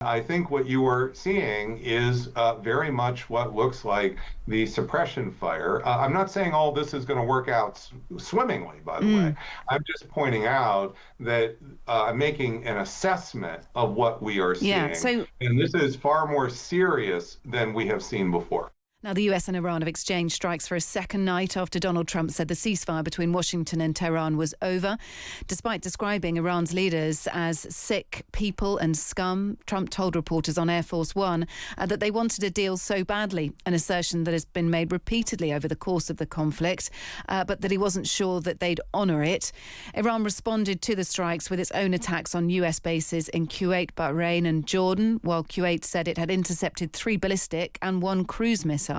I think what you are seeing is very much what looks like the suppression fire. I'm not saying all this is going to work out swimmingly, by the way. Mm. I'm just pointing out that I'm making an assessment of what we are Yeah. seeing. So And this is far more serious than we have seen before. now, the US and Iran have exchanged strikes for a second night after Donald Trump said the ceasefire between Washington and Tehran was over. Despite describing Iran's leaders as sick people and scum, Trump told reporters on Air Force One that they wanted a deal so badly, an assertion that has been made repeatedly over the course of the conflict, but that he wasn't sure that they'd honour it. Iran responded to the strikes with its own attacks on US bases in Kuwait, Bahrain and Jordan, while Kuwait said it had intercepted 3 ballistic and 1 cruise missile.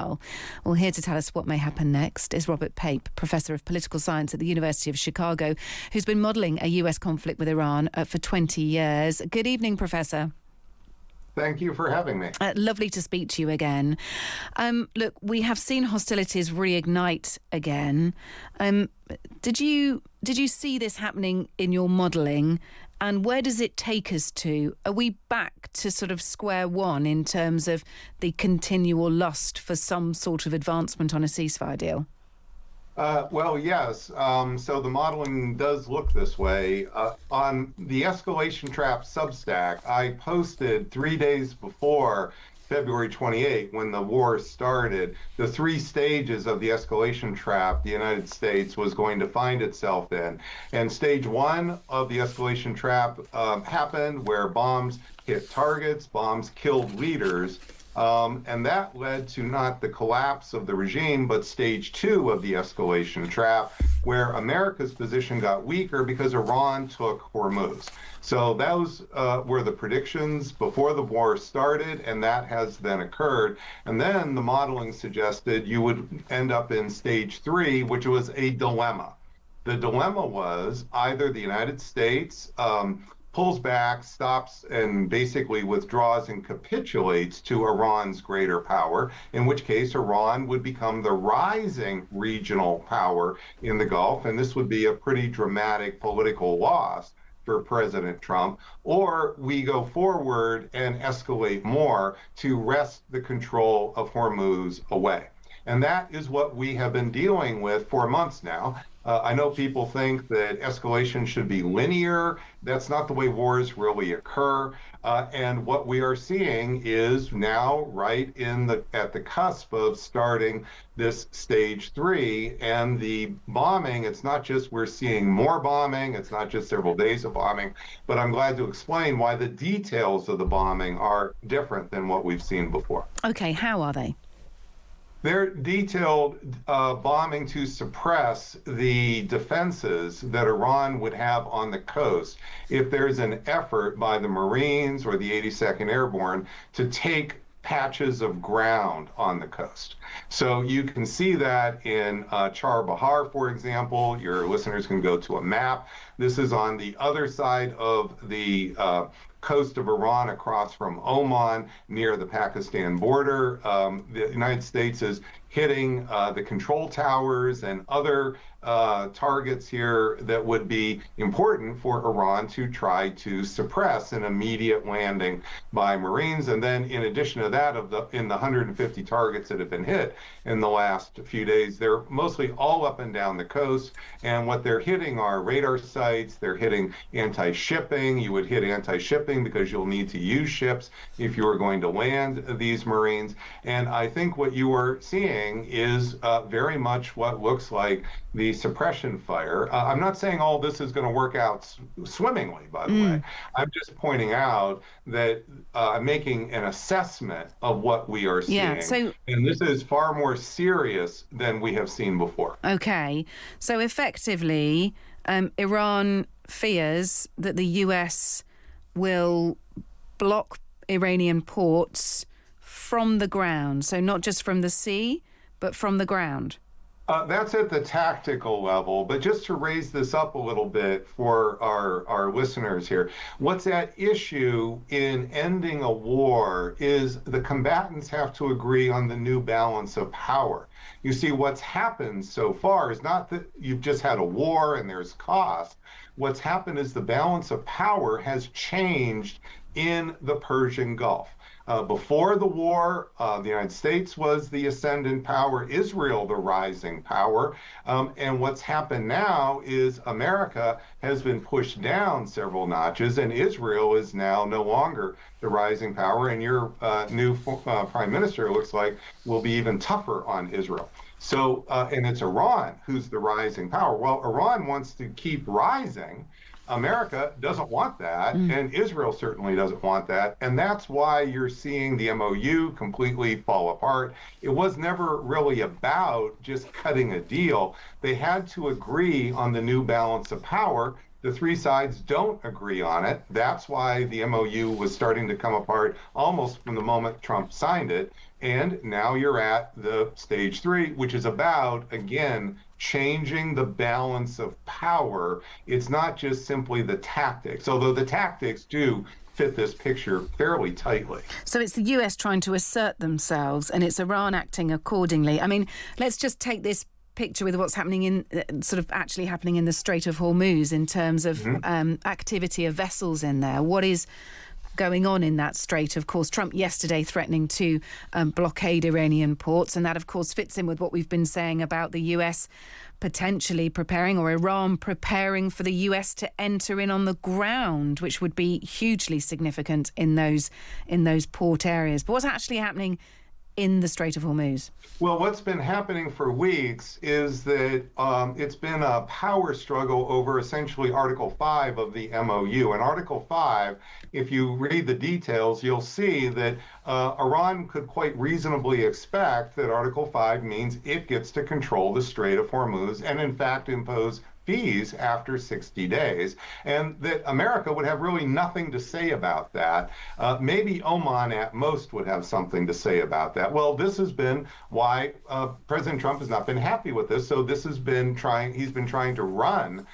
Well, here to tell us what may happen next is Robert Pape, Professor of Political Science at the University of Chicago, who's been modelling a US conflict with Iran for 20 years. Good evening, Professor. Thank you for having me. Lovely to speak to you again. Look, we have seen hostilities reignite again. Did you see this happening in your modelling? And where does it take us to? Are we back to sort of square one in terms of the continual lust for some sort of advancement on a ceasefire deal? Well, yes. So the modeling does look this way. On the Escalation Trap Substack, I posted 3 days before February 28, when the war started, the 3 stages of the escalation trap the United States was going to find itself in. And stage 1 of the escalation trap happened where bombs hit targets, bombs killed leaders. And that led to not the collapse of the regime, but stage 2 of the escalation trap, where America's position got weaker because Iran took Hormuz. So those were the predictions before the war started, and that has then occurred. And then the modeling suggested you would end up in stage 3, which was a dilemma. The dilemma was either the United States pulls back, stops, and basically withdraws and capitulates to Iran's greater power, in which case Iran would become the rising regional power in the Gulf, and this would be a pretty dramatic political loss for President Trump, or we go forward and escalate more to wrest the control of Hormuz away. And that is what we have been dealing with for months now. I know people think that escalation should be linear. That's not the way wars really occur. And what we are seeing is now right at the cusp of starting this stage 3 and the bombing. It's not just we're seeing more bombing. It's not just several days of bombing, but I'm glad to explain why the details of the bombing are different than what we've seen before. Okay, how are they? They're detailed bombing to suppress the defenses that Iran would have on the coast if there's an effort by the Marines or the 82nd Airborne to take patches of ground on the coast. So you can see that in Char Bahar, for example. Your listeners can go to a map. This is on the other side of the coast of Iran across from Oman near the Pakistan border. The United States is hitting the control towers and other targets here that would be important for Iran to try to suppress an immediate landing by Marines. And then in addition to that, in the 150 targets that have been hit in the last few days, they're mostly all up and down the coast. And what they're hitting are radar sites, they're hitting anti-shipping. You would hit anti-shipping because you'll need to use ships if you are going to land these Marines. And I think what you are seeing is very much what looks like the suppression fire. I'm not saying all this is going to work out swimmingly, by the way. I'm just pointing out that I'm making an assessment of what we are seeing. Yeah, and this is far more serious than we have seen before. Okay, so effectively, Iran fears that the US will block Iranian ports from the ground, so not just from the sea, but from the ground. That's at the tactical level, but just to raise this up a little bit for our listeners here, what's at issue in ending a war is the combatants have to agree on the new balance of power. You see, what's happened so far is not that you've just had a war and there's cost. What's happened is the balance of power has changed in the Persian Gulf. Before the war, the United States was the ascendant power, Israel the rising power. And what's happened now is America has been pushed down several notches, and Israel is now no longer the rising power. And your new prime minister looks like will be even tougher on Israel. So, and it's Iran who's the rising power. Well, Iran wants to keep rising. America doesn't want that, and Israel certainly doesn't want that. And that's why you're seeing the MOU completely fall apart. It was never really about just cutting a deal. They had to agree on the new balance of power. The three sides don't agree on it. That's why the MOU was starting to come apart almost from the moment Trump signed it. And now you're at the stage three, which is about, again, changing the balance of power. It's not just simply the tactics, although the tactics do fit this picture fairly tightly. So it's the US trying to assert themselves, and it's Iran acting accordingly. I mean, let's just take this picture with what's happening in actually happening in the Strait of Hormuz in terms of activity of vessels in there. What is going on in that strait? Of course, Trump yesterday threatening to blockade Iranian ports, and that of course fits in with what we've been saying about the US potentially preparing, or Iran preparing for the US to enter in on the ground, which would be hugely significant in those port areas. But what's actually happening in the Strait of Hormuz? Well, what's been happening for weeks is that it's been a power struggle over essentially Article 5 of the MOU. And Article 5, if you read the details, you'll see that Iran could quite reasonably expect that Article 5 means it gets to control the Strait of Hormuz and, in fact, impose fees after 60 days, and that America would have really nothing to say about that. Maybe Oman at most would have something to say about that. Well, this has been why President Trump has not been happy with this. So this has been he's been trying to run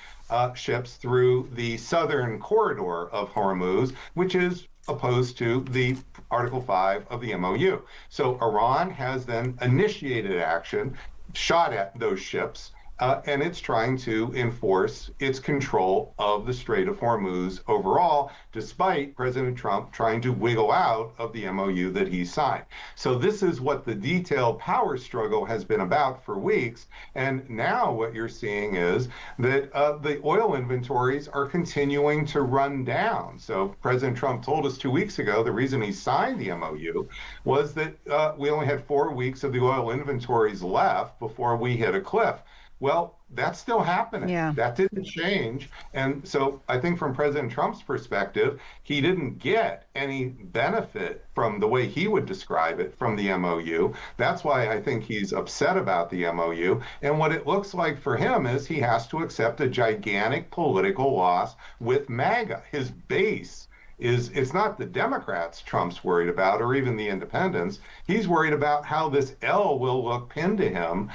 ships through the southern corridor of Hormuz, which is opposed to the Article 5 of the MOU. So Iran has then initiated action, shot at those ships, and it's trying to enforce its control of the Strait of Hormuz overall, despite President Trump trying to wiggle out of the MOU that he signed. So this is what the detailed power struggle has been about for weeks. And now what you're seeing is that the oil inventories are continuing to run down. So President Trump told us 2 weeks ago the reason he signed the MOU was that we only had 4 weeks of the oil inventories left before we hit a cliff. Well, that's still happening. Yeah. That didn't change. And so I think from President Trump's perspective, he didn't get any benefit from the way he would describe it from the MOU. That's why I think he's upset about the MOU. And what it looks like for him is he has to accept a gigantic political loss with MAGA. His base it's not the Democrats Trump's worried about, or even the independents. He's worried about how this L will look pinned to him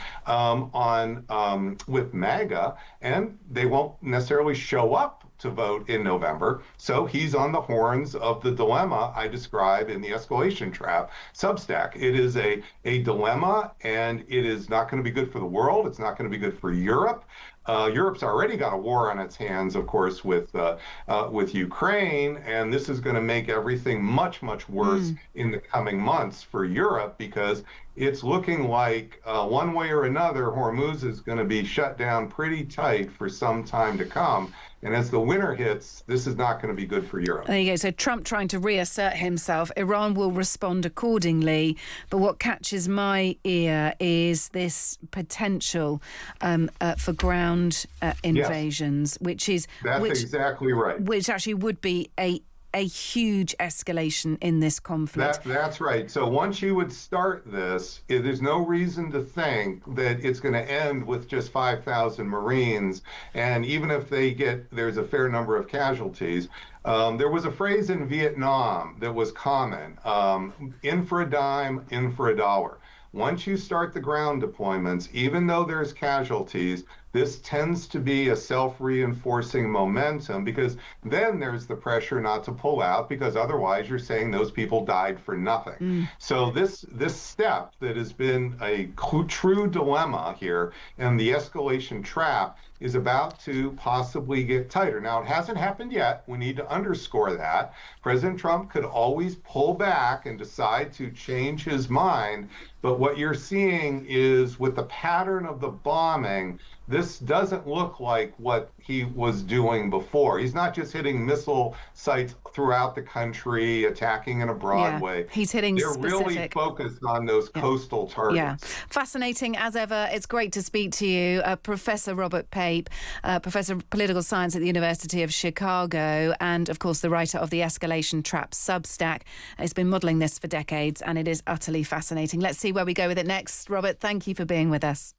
with MAGA, and they won't necessarily show up to vote in November. So he's on the horns of the dilemma I describe in the Escalation Trap Substack. It is a dilemma, and it is not going to be good for the world. It's not going to be good for Europe. Europe's already got a war on its hands, of course, with Ukraine, and this is going to make everything much, much worse in the coming months for Europe, because it's looking like one way or another, Hormuz is going to be shut down pretty tight for some time to come. And as the winter hits, this is not going to be good for Europe. There you go. So Trump trying to reassert himself. Iran will respond accordingly. But what catches my ear is this potential for ground invasions, yes. That's exactly right. Which actually would be a huge escalation in this conflict. That's right. So once you would start this, there's no reason to think that it's going to end with just 5,000 Marines. And even if there's a fair number of casualties. There was a phrase in Vietnam that was common, in for a dime, in for a dollar. Once you start the ground deployments, even though there's casualties, this tends to be a self-reinforcing momentum, because then there's the pressure not to pull out, because otherwise you're saying those people died for nothing. So this step that has been a true dilemma here, and the escalation trap, is about to possibly get tighter. Now, it hasn't happened yet. We need to underscore that. President Trump could always pull back and decide to change his mind. But what you're seeing is, with the pattern of the bombing, this doesn't look like what he was doing before. He's not just hitting missile sites throughout the country, attacking in a broad way. He's hitting They're specific. really focused on those coastal targets. Yeah, fascinating as ever. It's great to speak to you, Professor Robert Pape, Professor of Political Science at the University of Chicago, and of course the writer of the Escalation Trap Substack. He's been modelling this for decades, and it is utterly fascinating. Let's see where we go with it next. Robert, thank you for being with us.